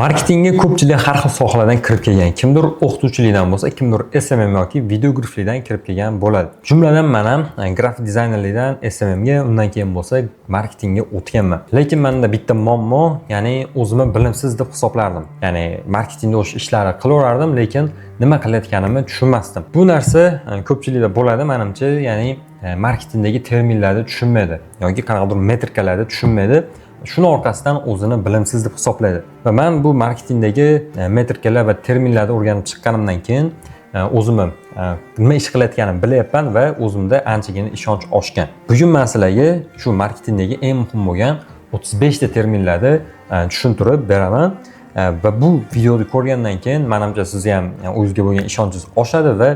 Marketingga ko'pchilik har xil sohalardan kirib kelgan. Kimdir o'qituvchilikdan bo'lsa, kimdir SMM yoki videograflikdan kirib kelgan bo'ladi. Jumladan men ham grafik dizaynerlikdan SMM ga, undan keyin bo'lsa marketingga o'tganman. Lekin menda bitta muammo, ya'ni o'zimni bilimsiz deb hisoblardim. Ya'ni marketingda o'sha ishlarni qilaverardim, lekin nima qilayotganimni tushunmasdim. Bu narsa ko'pchilikda bo'ladi, menimcha, ya'ni marketingdagi terminlarni tushunmaydi yoki qanaqadir metrikalarni tushunmaydi. Shuni orqasidan o'zini bilimsiz deb hisoblaydi. Va men bu marketingdagi metrikalar va terminlarni o'rganib chiqqanimdan keyin o'zimni nima ish qilayotganimni bilyapman va o'zimda anchagina ishonch oshgan. Bugun men sizlarga shu marketingdagi eng muhim bo'lgan 35 ta terminlarni tushuntirib beraman. Va bu videoni ko'rgandan keyin menimcha sizga ham o'zingizga bo'lgan ishonchingiz oshadi va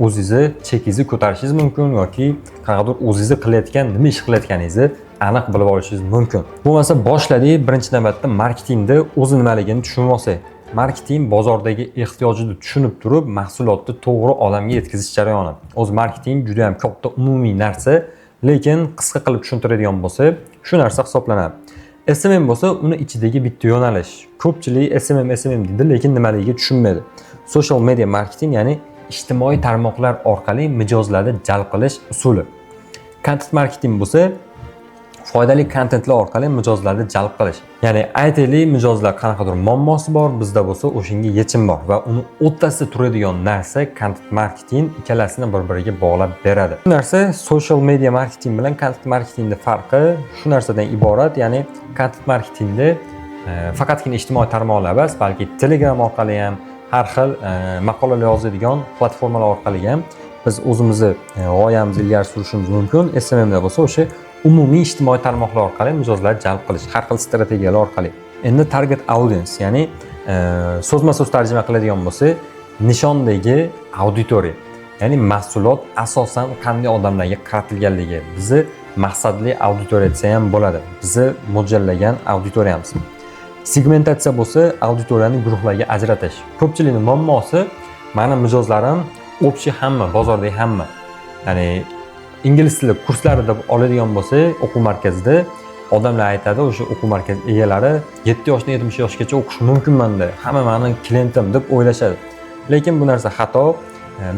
o'zingizni chekingizni ko'tarishingiz mumkin yoki qanaqadir o'zingizni qilayotgan, nima ish qilayotganingizni aniq bilib olishingiz mumkin. Bo'lmasa boshladik, birinchi navbatda marketingni o'zi nimaligini tushunib olsak. Marketing bozordagi ehtiyojni tushunib turib, mahsulotni to'g'ri odamga yetkazish jarayoni. O'zi marketing juda ham katta umumiy narsa, lekin qisqa qilib tushuntiradigan bo'lsa, shu narsa hisoblanadi. SMM bo'lsa, uni ichidagi bitta yo'nalish. Ko'pchilik SMM deydi, lekin nimaligiga tushunmaydi. Social media marketing, ya'ni ijtimoiy tarmoqlar orqali mijozlarni jalb qilish usuli. Content marketing bo'lsa, foydali kontentlar orqali mijozlarni jalb qilish. Ya'ni aytaylik, mijozlar qanaqadir muammosi bor, bizda bo'lsa o'shanga yechim bor va uni o'rtasida turadigan narsa content marketing ikkalasini bir-biriga bog'lab beradi. Bu narsa social media marketing bilan content marketingning farqi shu narsadan iborat, ya'ni content marketingda faqatgina ijtimoiy tarmoqlar emas, balki Telegram orqali ham, har xil maqolalar yozadigan platformalar orqali ham biz o'zimizni g'oyamizni ilgari surishimiz mumkin. SMM da bo'lsa o'sha umumiy ijtimoiy tarmoqlar orqali mijozlarni jalb qilish, har xil strategiyalar orqali. Endi target audience, ya'ni so'zma-so'z tarjima qiladigan bo'lsa, nishondagi auditoriya. Ya'ni mahsulot asosan qanday odamlarga qaratilganligi, bizni maqsadli auditoriya desa ham bo'ladi. Bizni mo'ljallagan auditoriyamiz. Segmentatsiya bo'lsa, auditoriyani guruhlarga ajratish. Ko'pchilikning muammosi, meni mijozlarim общий hamma, bozordagi hamma. Ya'ni ingliz tili kurslarida oladigan bo'lsa, o'quv markazida odamlar aytadi, o'sha o'quv markazi egalari 7 yoshdan 70 yoshgacha o'qish mumkinmanda, hamma meni klientim deb o'ylashadi. Lekin bu narsa xato.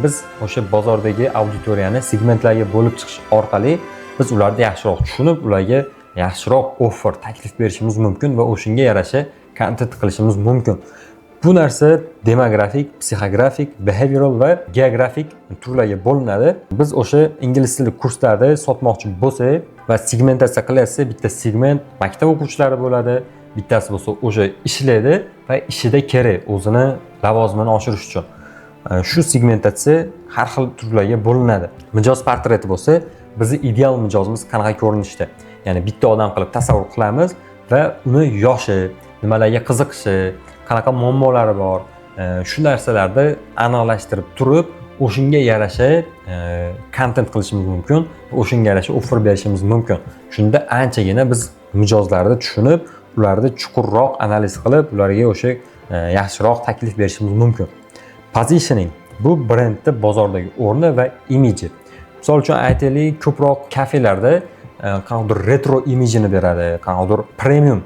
Biz o'sha bozordagi auditoriyani segmentlarga bo'lib chiqish orqali biz ularni yaxshiroq tushunib, ularga yaxshiroq offer, taklif berishimiz mumkin va o'shunga yarasha kontent qilishimiz mumkin. Bu narsa demografik, psixografik, behavioral va geografik turlarga bo'linadi. Biz o'sha ingliz tili kurslarida sotmoqchi bo'lsak va segmentatsiya qilyapsa, bitta segment maktab o'quvchilari bo'ladi, bittasi bo'lsa o'sha ishlaydi va ishida kerak o'zini lavozimini oshirish uchun. Shu segmentatsiya har xil turlarga bo'linadi. Mijoz portreti bo'lsa, bizning ideal mijozimiz qanaqa ko'rinishda. Ya'ni bitta odam qilib tasavvur qilamiz va uni yoshi, nimalarga qiziqishi, qanaqa muammolari bor, shu narsalarni aniqlashtirib turib, o'shunga yarasha kontent qilishimiz mumkin, o'shunga yarasha offer berishimiz mumkin. Shunda anchagina biz mijozlarni tushunib, ularni chuqurroq analiz qilib, ularga o'sha yaxshiroq taklif berishimiz mumkin. Positioning bu brendning bozordagi o'rni va imiji. Misol uchun aytaylik, ko'proq kafelarda qanaqadir retro imijini beradi, qanaqadir premium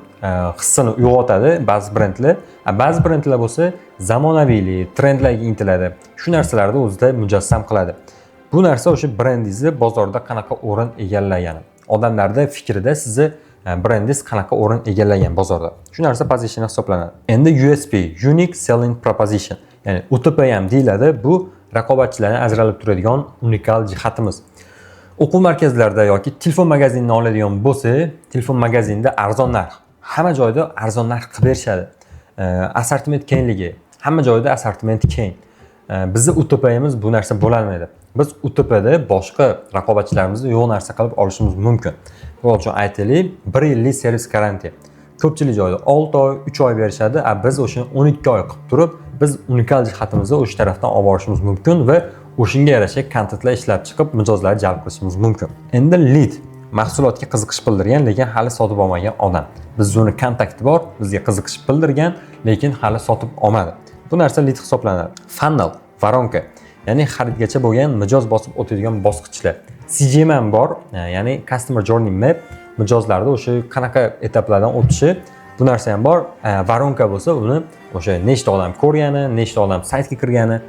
hissini uyg'otadi ba'zi brendlar. Ba'zi brendlar bo'lsa zamonaviylik, trendlarga intiladi. Shu narsalarni o'zida mujassam qiladi. Bu narsa o'sha brendingizni bozorda qanaqa o'rin egallagani, odamlarning fikrida sizni brendingiz qanaqa o'rin egallagan bozorda. Shu narsa position hisoblanadi. Endi USP, Unique Selling Proposition, ya'ni UTP ham deyiladi. Bu raqobatchilardan ajralib turadigan unikal jihatimiz. O'quv markazlarida yoki telefon magazinini oladigan bo'lsa, telefon magazinida arzon narx, hamma joyda arzon narx qilib berishadi. Assortiment kengligi, hamma joyda assortiment keng. Bizning UTP'imiz bu narsa bo'la olmaydi. Biz UTP'da boshqa raqobatchilarimizni yo'q narsa qilib olishimiz mumkin. Misol uchun aytaylik, 1 yillik servis garantiya. Ko'pchilik joyda 6 oy, 3 oy berishadi, biz o'shani 12 oy qilib turib, biz unikal jihatimizni o'sha tarafdan olib borishimiz mumkin va o'shunga yarasha kontentlar ishlab chiqib, mijozlarni jalb qilishimiz mumkin. Endi lead, mahsulotga qiziqish bildirgan, lekin hali sotib olmagan odam. Biz uni kontakti bor, bizga qiziqish bildirgan, lekin hali sotib olmadi. Bu narsa lead hisoblanadi. Funnel, voronka, ya'ni xaridgacha bo'lgan mijoz bosib o'tadigan bosqichlar. CGM ham bor, ya'ni Customer Journey Map, mijozlarni o'sha qanaqa etaplardan o'tishi Bu narsa ham bor. Varonka bo'lsa, uni o'sha nechta odam ko'rgani, nechta odam saytga kirgani,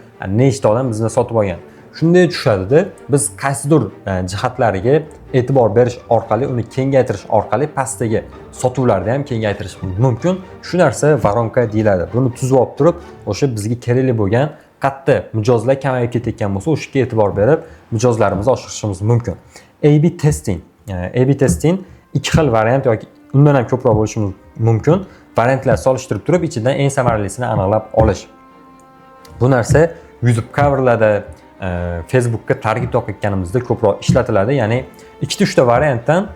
nechta odam bizni sotib olgan. Shunday tushadi-da, biz qaysidir jihatlariga e'tibor berish orqali, uni kengaytirish orqali pastdagi sotuvlarni ham kengaytirish mumkin. Shu narsa varonka deyiladi. Buni tuzib olib turib, o'sha bizga kerakli bo'lgan katta mijozlar kamayib ketayotgan bo'lsa, o'shaga e'tibor berib, mijozlarimizni oshirishimiz mumkin. A/B testing. A/B testing ikki xil variant yoki undan ham ko'proq bo'lishi mumkin. Variantlar solishtirib turib, ichidan eng samaralisini aniqlab olish. Bu narsa YouTube coverlarda, Facebookka target o'qiyotganimizda ko'proq ishlatiladi. Ya'ni 2-3 ta variantdan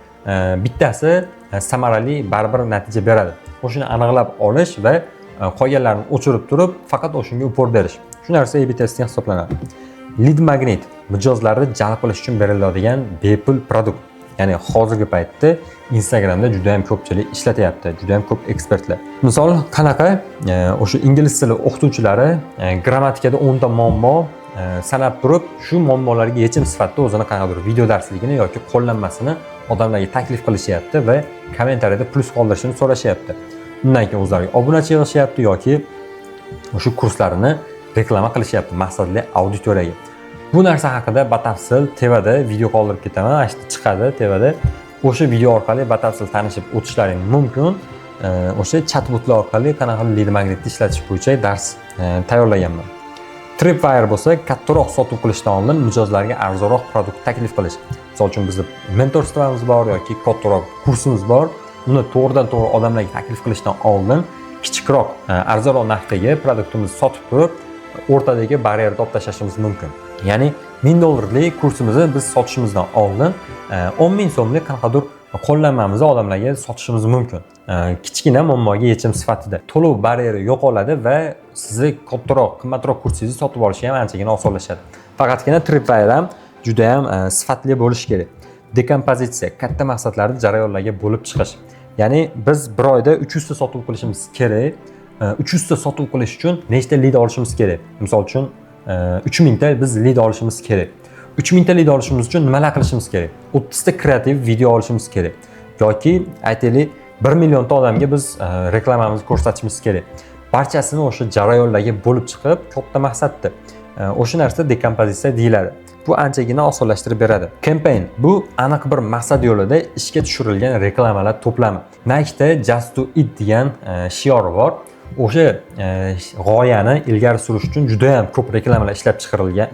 bittasi samarali baribir natija beradi. O'shani aniqlab olish va qolganlarini o'chirib turib, faqat o'shanga upor berish. Shu narsa A/B testing hisoblanadi. Lead magnet mijozlarni jalb qilish uchun beriladigan bepul produkt. Ya'ni hozirgi paytda Instagramda juda ham ko'pchilik ishlatyapti, juda ham ko'p ekspertlar. Misol qanaqa o'sha ingliz tili o'qituvchilari grammatikada 10 ta muammo sanab turib, shu muammolarga yechim sifatida o'zini qanaqadir video darsligini yoki qo'llanmasini odamlarga taklif qilishyapti va kommentariyada plus qoldirishini so'rashyapti. Undan keyin o'zlariga obunachi yig'ishyapti yoki o'sha kurslarini reklama qilishyapti maqsadli auditoriyaga. Bu narsa haqida batafsil tevada video qoldirib ketaman. Ashti chiqadi tevada. O'sha video orqali batafsil tanishib o'tishlaring mumkin. O'sha chatbotlar orqali qanaqa lead magnetni ishlatish bo'yicha dars tayyorlaganman. Tripwire bo'lsa, kattaroq sotuv qilishdan oldin mijozlarga arzonroq produkt taklif qilish. Misol uchun bizda mentorstvamiz bor yoki kattaroq kursimiz bor. Uni to'g'ridan-to'g'ri odamlarga taklif qilishdan oldin kichikroq, arzonroq narxdagi produktimizni sotib turib, o'rtadagi barrierni olib tashlashimiz mumkin. Ya'ni $1000lik kursimizni biz sotishimizdan oldin 10,000 so'mlik qanaqadir qo'llanmamizni odamlarga sotishimiz mumkin. Kichkina muammoga yechim sifatida. To'lov barrieri yo'qoladi va sizni kattaroq, qimmatroq kursingizni sotib olish ham anchagina osonlashadi. Faqatgina Tripwire ham juda ham sifatli bo'lish kerak. Dekompozitsiya, katta maqsadlarni jarayonlarga bo'lib chiqish. Ya'ni biz bir oyda 300 ta sotuv qilishimiz kerak. 300 ta sotuv qilish uchun nechta lead olishimiz kerak? Misol uchun 3000 ta biz lead olishimiz kerak. 3000 ta lead olishimiz uchun nimalar qilishimiz kerak? 30 ta kreativ video olishimiz kerak. Yoki aytaylik 1 million ta odamga biz reklamamizni ko'rsatishimiz kerak. Barchasini o'sha jarayonlarga bo'lib chiqib, katta maqsadda. O'sha narsa dekompozitsiya deyiladi. Bu anchagina osonlashtirib beradi. Campaign bu aniq bir maqsad yo'lida ishga tushirilgan reklamalar to'plami. Nike'da Just Do It degan shior bor. O'sha g'oyani ilgari surish uchun juda ham ko'p reklamalar ishlab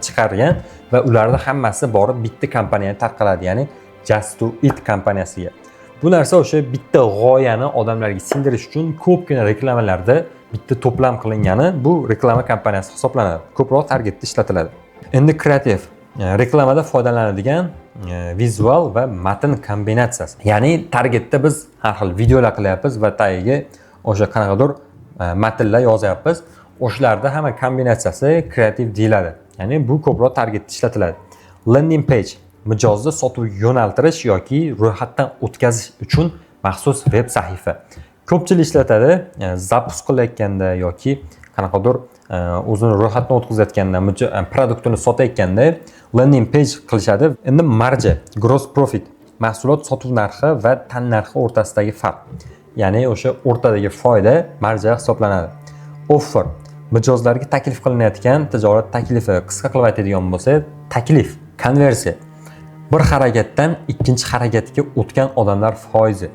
chiqargan va ularning hammasi borib bitta kompaniyaga tarqaladi, ya'ni Just Do It kompaniyasiga. Bu narsa o'sha bitta g'oyani odamlarga singdirish uchun ko'pgina reklamalarda bitta to'plam qilingani bu reklama kompaniyasi hisoblanadi. Ko'proq targetda ishlatiladi. Endi kreativ reklamada foydalanadigan vizual va matn kombinatsiyasi. Ya'ni targetda biz har xil videolar qilyapmiz va tagiga o'sha qanaqadir matnlar yozyapmiz. O'shalarda hamma kombinatsiyasi kreativ deyiladi. Ya'ni bu ko'proq targetda ishlatiladi. Landing page mijozni sotuv yo'naltirish yoki ro'yxatdan o'tkazish uchun maxsus veb sahifa. Ko'pchilik ishlatadi, zapus qilayotganda yoki qanaqadir o'zini ro'yxatdan o'tkazayotganda, produktini sotayotganda landing page qilishadi. Endi marja, gross profit, mahsulot sotuv narxi va tan narxi o'rtasidagi farq. Ya'ni o'sha o'rtadagi foyda marja hisoblanadi. Offer mijozlarga taklif qilinayotgan tijorat taklifi, qisqa qilib aytadigan bo'lsa, taklif, konversiya. Bir harakatdan ikkinchi harakatga o'tgan odamlar foizi.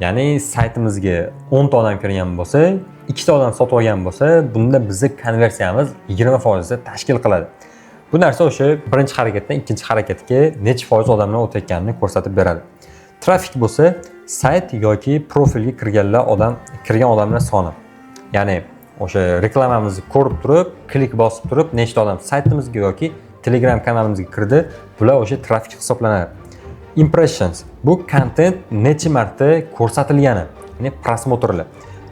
Ya'ni saytimizga 10 ta odam kirgan bo'lsa, 2 ta odam sotib olgan bo'lsa, bunda bizning konversiyamiz 20% tashkil qiladi. Bu narsa o'sha birinchi harakatdan ikkinchi harakatga necha foiz odamlar o'tayotganini ko'rsatib beradi. Trafik bo'lsa, sayt yoki profilga kirgan odamlar soni. Ya'ni o'sha reklamamizni ko'rib turib, klik bosib turib, nechta odam saytimizga yoki Telegram kanalimizga kirdi, bular o'sha trafik hisoblanadi. Impressions bu content necha marta ko'rsatilgani, ya'ni prosmotrlar.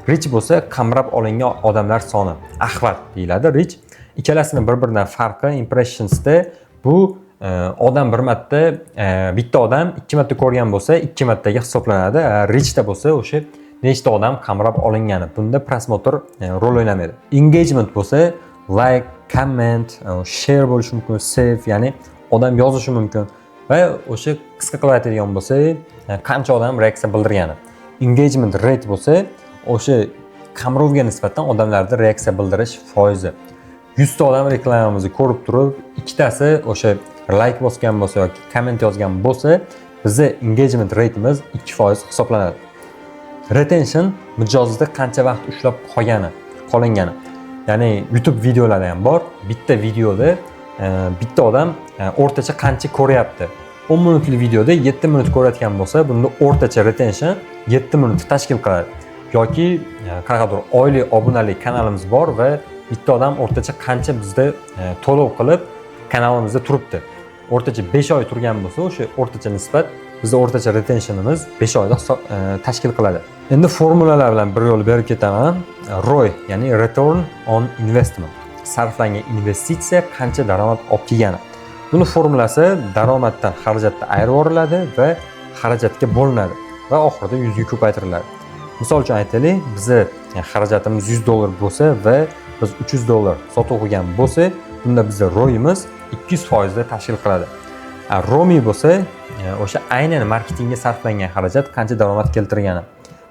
Reach bo'lsa, qamrab olingan odamlar soni. Ahvat deyiladi reach. Ikkalasini bir-biridan farqi impressionsda bu odam bir marta, bitta odam 2 marta ko'rgan bo'lsa, 2 martaga hisoblanadi. Reachda bo'lsa, o'sha nechta odam qamrab olingani. Bunda prosmotr rol o'ynamaydi. Engagement bo'lsa, like, comment, share bo'lishi mumkin, save, ya'ni odam yozishi mumkin va o'sha qisqa qilib aytadigan bo'lsa, qancha odam reaksiya bildirgani. Engagement rate bo'lsa, o'sha qamrovga nisbatan odamlarda reaksiya bildirish foizi. 100 ta odam reklamamizni ko'rib turib, ikkitasi o'sha like bosgan bo'lsa yoki komment yozgan bo'lsa, bizning engagement rateimiz 2% hisoblanadi. Retention mijozda qancha vaqt ushlab qolingani. Ya'ni YouTube videolari ham bor. Bitta videoda bitta odam o'rtacha qancha ko'ryapti. 10 minutli videoda 7 minut ko'rayotgan bo'lsa, bunda o'rtacha retention 7 minut tashkil qiladi. Yoki qanaqadir oylik obunali kanalimiz bor va bitta odam o'rtacha qancha bizda to'lov qilib kanalimizda turibdi. O'rtacha 5 oy turgan bo'lsa, o'sha o'rtacha nisbat bizda o'rtacha retentionimiz 5 oyda tashkil qiladi. Endi formulalar bilan bir yo'l berib ketaman. ROI, ya'ni return on investment. Sarflangan investitsiya qancha daromad olib kelgani. Buni formulasi daromaddan xarajatga ayirib yuboriladi va xarajatga bo'linadi va oxirida 100 ga ko'paytiriladi. Misol uchun aytaylik, bizni xarajatimiz $100 bo'lsa va biz $300 sotib qo'ygan bo'lsa, bunda bizning ROI'miz 200% da tashkil qiladi. ROMI bo'lsa, o'sha aynan marketingga sarflangan xarajat qancha daromad keltirgani.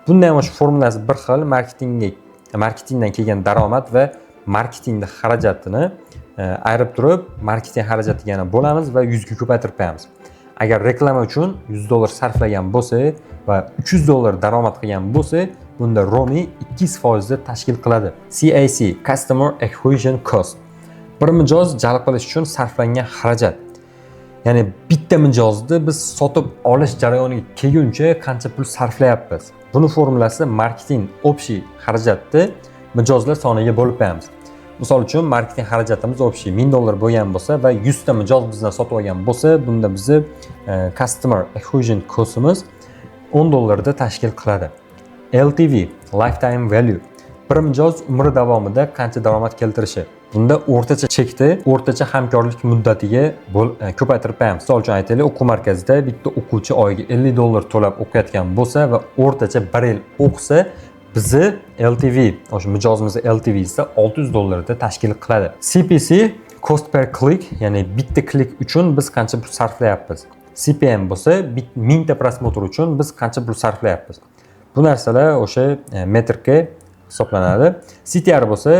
Bunda ham o'sha formulasi bir xil, marketingdan kelgan daromad va marketingda xarajatini ayirib turib, marketing xarajatiga yana bo'lamiz va 100 ga ko'paytirib qo'yamiz. Agar reklama uchun $100 sarflagan bo'lsa va $300 daromad qilgan bo'lsa, bunda ROMI 200% da tashkil qiladi. CAC, Customer Acquisition Cost. Bir mijoz jalb qilish uchun sarflangan xarajat. Ya'ni bitta mijozni biz sotib olish jarayoniga kelguncha qancha pul sarflayapmiz. Buni formulasi marketing общий xarajatni mijozlar soniga bo'lib qo'yamiz. Misol uchun marketing xarajatimiz общий $1000 bo'lgan bo'lsa va 100 ta mijoz bizdan sotib olgan bo'lsa, bunda bizni Customer Acquisition Costimiz $10 da tashkil qiladi. LTV, Lifetime Value. Bir mijoz umri davomida qancha daromad keltirishi. Bunda o'rtacha chekni o'rtacha hamkorlik muddatiga ko'paytirib qo'yamiz. Misol uchun aytaylik, o'quv markazida bitta o'quvchi oyiga $50 to'lab o'qiyotgan bo'lsa va o'rtacha 1 yil o'qisa, bizni LTV, o'sha mijozimizning LTV'si $600 da tashkil qiladi. CPC, Cost per click, ya'ni bitta klik uchun biz qancha pul sarflayapmiz. CPM bo'lsa, 1000 ta prosmotr uchun biz qancha pul sarflayapmiz. Bu narsalar o'sha metrga hisoblanadi. CTR bo'lsa,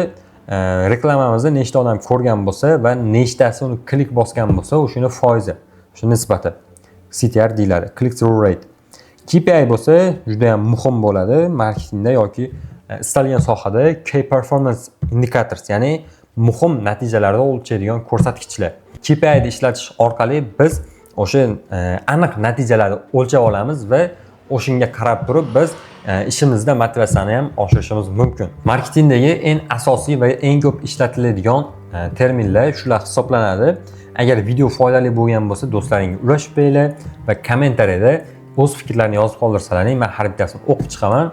reklamamizni nechta odam ko'rgan bo'lsa va nechtasi uni klik bosgan bo'lsa, o'shini foizi, o'sha nisbati CTR deyiladi. Click through rate. KPI bo'lsa, juda ham muhim bo'ladi marketingda yoki istalgan sohada. Key performance indicators, ya'ni muhim natijalarni o'lchaydigan ko'rsatkichlar. KPI ni ishlatish orqali biz o'sha aniq natijalarni o'lchab olamiz va o'shinga qarab turib biz ishimizda motivatsiyani ham oshirishimiz mumkin. Marketingdagi eng asosiy va eng ko'p ishlatiladigan terminlar shular hisoblanadi. Agar video foydali bo'lgan bo'lsa, do'stlaringga ulashib qo'yinglar va kommentariyada o'z fikrlarini yozib qoldirsalaring, men har bittasini o'qib chiqaman.